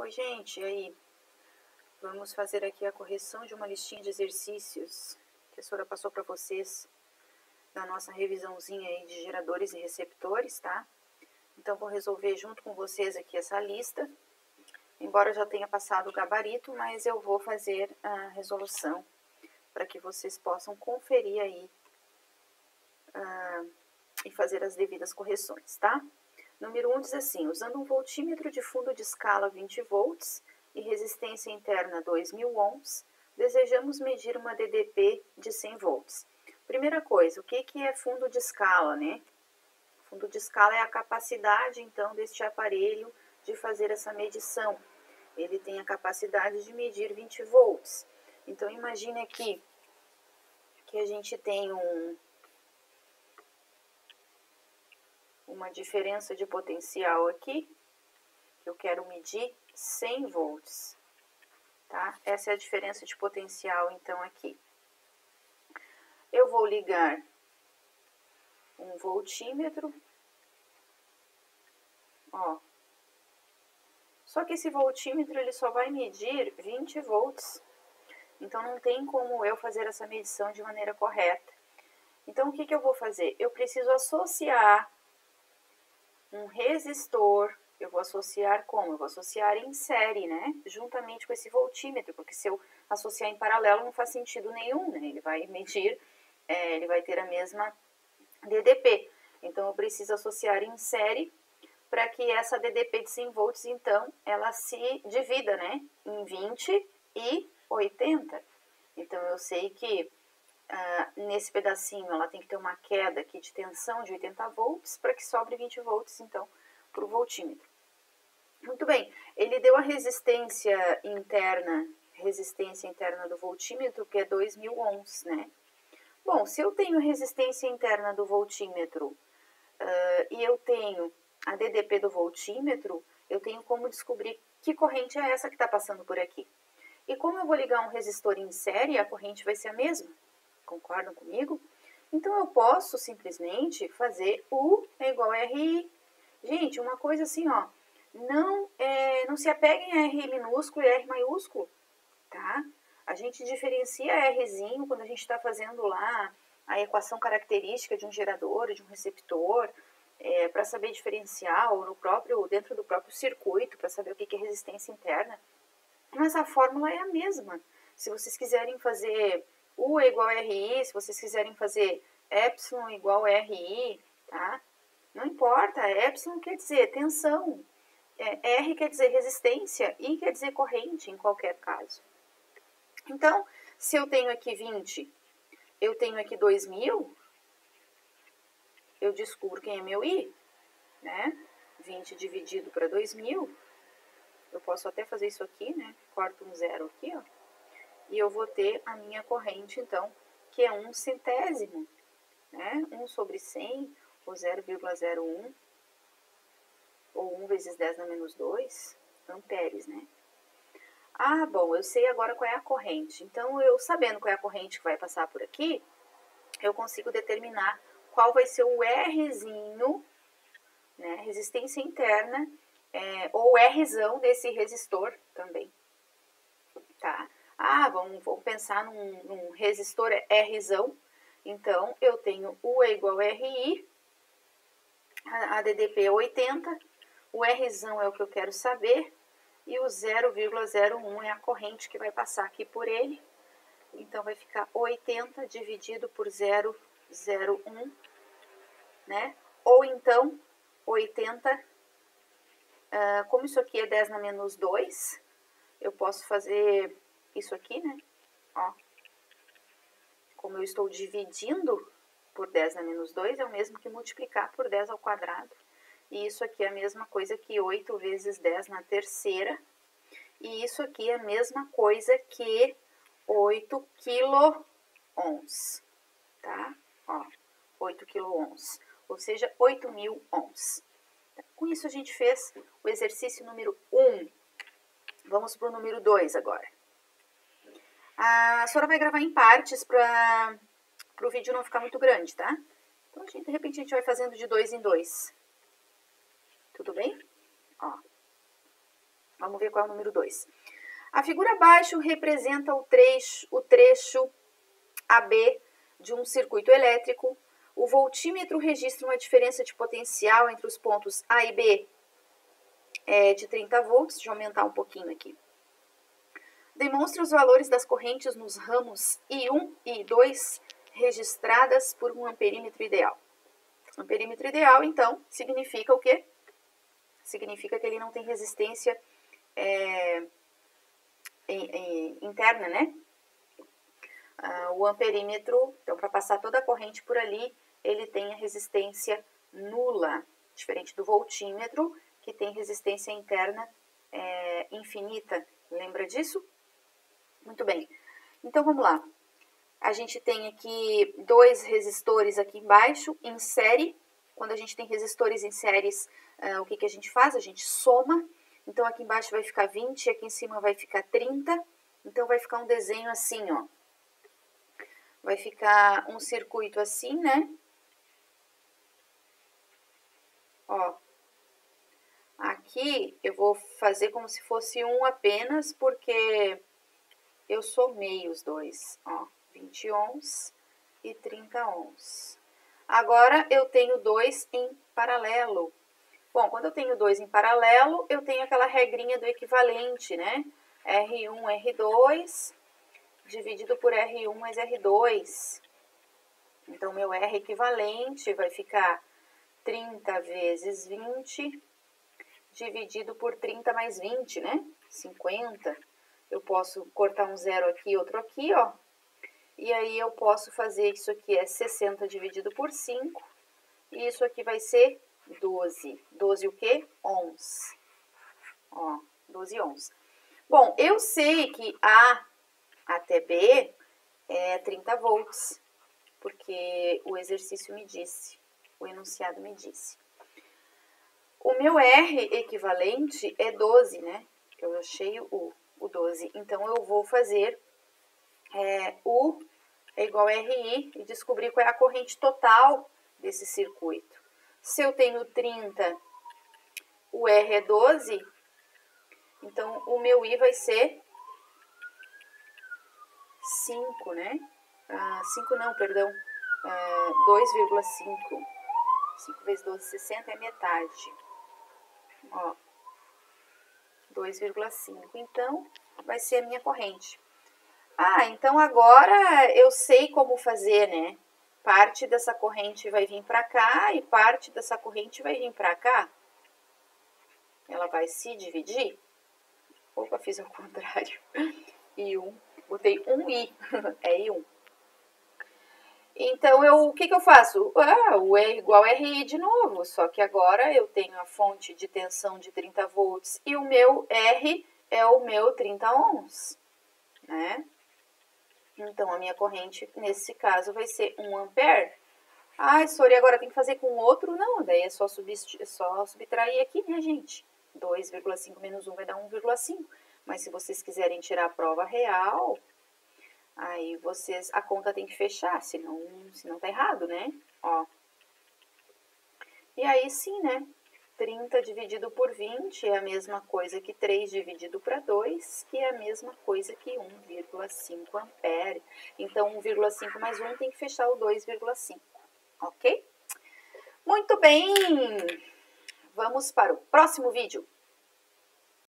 Oi, gente, e aí? Vamos fazer aqui a correção de uma listinha de exercícios que a senhora passou para vocês na nossa revisãozinha aí de geradores e receptores, tá? Então, vou resolver junto com vocês aqui essa lista. Embora eu já tenha passado o gabarito, mas eu vou fazer a resolução para que vocês possam conferir aí e fazer as devidas correções, tá? Número 1 diz assim: usando um voltímetro de fundo de escala 20 volts e resistência interna 2000 ohms, desejamos medir uma DDP de 100 volts. Primeira coisa, o que é fundo de escala, né? Fundo de escala é a capacidade, então, deste aparelho de fazer essa medição. Ele tem a capacidade de medir 20 volts. Então, imagine aqui que a gente tem uma diferença de potencial aqui, que eu quero medir 100 volts, tá? Essa é a diferença de potencial, então, aqui. Eu vou ligar um voltímetro, ó. Só que esse voltímetro, ele só vai medir 20 volts. Então, não tem como eu fazer essa medição de maneira correta. Então, o que eu vou fazer? Eu preciso associar um resistor. Eu vou associar como? Eu vou associar em série, né? Juntamente com esse voltímetro, porque se eu associar em paralelo não faz sentido nenhum, né? Ele vai medir, ele vai ter a mesma DDP. Então, eu preciso associar em série para que essa DDP de 100 volts, então, ela se divida, né? Em 20 e 80. Então, eu sei que nesse pedacinho ela tem que ter uma queda aqui de tensão de 80 volts para que sobre 20 volts, então, para o voltímetro. Muito bem, ele deu a resistência interna do voltímetro, que é 2000 ohms, né? Bom, se eu tenho resistência interna do voltímetro e eu tenho a DDP do voltímetro, eu tenho como descobrir que corrente é essa que está passando por aqui. E como eu vou ligar um resistor em série, a corrente vai ser a mesma. Concordam comigo? Então, eu posso simplesmente fazer U é igual a RI. Gente, uma coisa assim, ó, não se apeguem a R minúsculo e R maiúsculo, tá? A gente diferencia Rzinho quando a gente está fazendo lá a equação característica de um gerador, de um receptor, para saber diferenciar, ou dentro do próprio circuito, para saber o que é resistência interna. Mas a fórmula é a mesma. Se vocês quiserem fazer U é igual a RI, se vocês quiserem fazer epsilon igual a RI, tá? Não importa, epsilon quer dizer tensão, R quer dizer resistência, I quer dizer corrente, em qualquer caso. Então, se eu tenho aqui 20, eu tenho aqui 2000, eu descubro quem é meu I, né? 20 dividido para 2000, eu posso até fazer isso aqui, né? Corto um zero aqui, ó. E eu vou ter a minha corrente, então, que é 1 centésimo, né? 1 sobre 100, ou 0,01, ou 1 vezes 10 na menos 2 amperes, né? Ah, bom, eu sei agora qual é a corrente. Então, eu sabendo qual é a corrente que vai passar por aqui, eu consigo determinar qual vai ser o Rzinho, né? Resistência interna, ou Rzão desse resistor também, tá? Ah, vamos pensar num resistor Rzão. Então, eu tenho U é igual a RI, a DDP é 80, o Rzão é o que eu quero saber, e o 0,01 é a corrente que vai passar aqui por ele. Então, vai ficar 80 dividido por 0,01, né? Ou então, 80, como isso aqui é 10 na menos 2, eu posso fazer isso aqui, né? Ó, como eu estou dividindo por 10 na menos 2, é o mesmo que multiplicar por 10 ao quadrado. E isso aqui é a mesma coisa que 8 vezes 10 na terceira. E isso aqui é a mesma coisa que 8 quiloohms, tá? Ó, 8 quiloohms, ou seja, 8.000 ohms. Com isso a gente fez o exercício número 1. Vamos para o número 2 agora. A senhora vai gravar em partes para o vídeo não ficar muito grande, tá? Então, de repente, a gente vai fazendo de 2 em 2. Tudo bem? Ó. Vamos ver qual é o número 2. A figura abaixo representa o trecho AB de um circuito elétrico. O voltímetro registra uma diferença de potencial entre os pontos A e B de 30 volts. Deixa eu aumentar um pouquinho aqui. Demonstra os valores das correntes nos ramos I1 e I2 registradas por um amperímetro ideal. Amperímetro ideal, então, significa o quê? Significa que ele não tem resistência interna, né? O amperímetro, então, para passar toda a corrente por ali, ele tem a resistência nula, diferente do voltímetro, que tem resistência interna infinita. Lembra disso? Muito bem. Então, vamos lá. A gente tem aqui 2 resistores aqui embaixo, em série. Quando a gente tem resistores em séries, o que a gente faz? A gente soma. Então, aqui embaixo vai ficar 20 e aqui em cima vai ficar 30. Então, vai ficar um desenho assim, ó. Vai ficar um circuito assim, né? Ó. Aqui eu vou fazer como se fosse um apenas, porque eu somei os dois, ó. 20 ohms e 30 ohms. Agora, eu tenho 2 em paralelo. Bom, quando eu tenho 2 em paralelo, eu tenho aquela regrinha do equivalente, né? R1, R2, dividido por R1 mais R2. Então, meu R equivalente vai ficar 30 vezes 20, dividido por 30 mais 20, né? 50. Eu posso cortar um zero aqui, outro aqui, ó. E aí, eu posso fazer isso aqui é 60 dividido por 5. E isso aqui vai ser 12. 12 o quê? Ohms. Ó, 12 ohms. Bom, eu sei que A até B é 30 volts, porque o exercício me disse, o enunciado me disse. O meu R equivalente é 12, né? Eu achei o 12. Então, eu vou fazer U é igual a RI e descobrir qual é a corrente total desse circuito. Se eu tenho 30, o R é 12, então o meu I vai ser 5, né? 5 não, perdão, 2,5. 5 vezes 12, 60 é metade. Ó, 2,5. Então, vai ser a minha corrente. Então agora eu sei como fazer, né? Parte dessa corrente vai vir para cá e parte dessa corrente vai vir para cá. Ela vai se dividir. Opa, fiz ao contrário. I1, botei um I, é I1. Então, o que eu faço? O R igual a RI de novo, só que agora eu tenho a fonte de tensão de 30 volts e o meu R é o meu 30 ohms, né? Então, a minha corrente, nesse caso, vai ser 1 ampere. Sori, agora tem que fazer com outro? Não, daí é só subtrair aqui, né, gente? 2,5 menos 1 vai dar 1,5. Mas se vocês quiserem tirar a prova real, aí a conta tem que fechar, senão tá errado, né? Ó. E aí sim, né? 30 dividido por 20 é a mesma coisa que 3 dividido para 2, que é a mesma coisa que 1,5 ampere. Então, 1,5 mais 1 tem que fechar o 2,5, ok? Muito bem! Vamos para o próximo vídeo.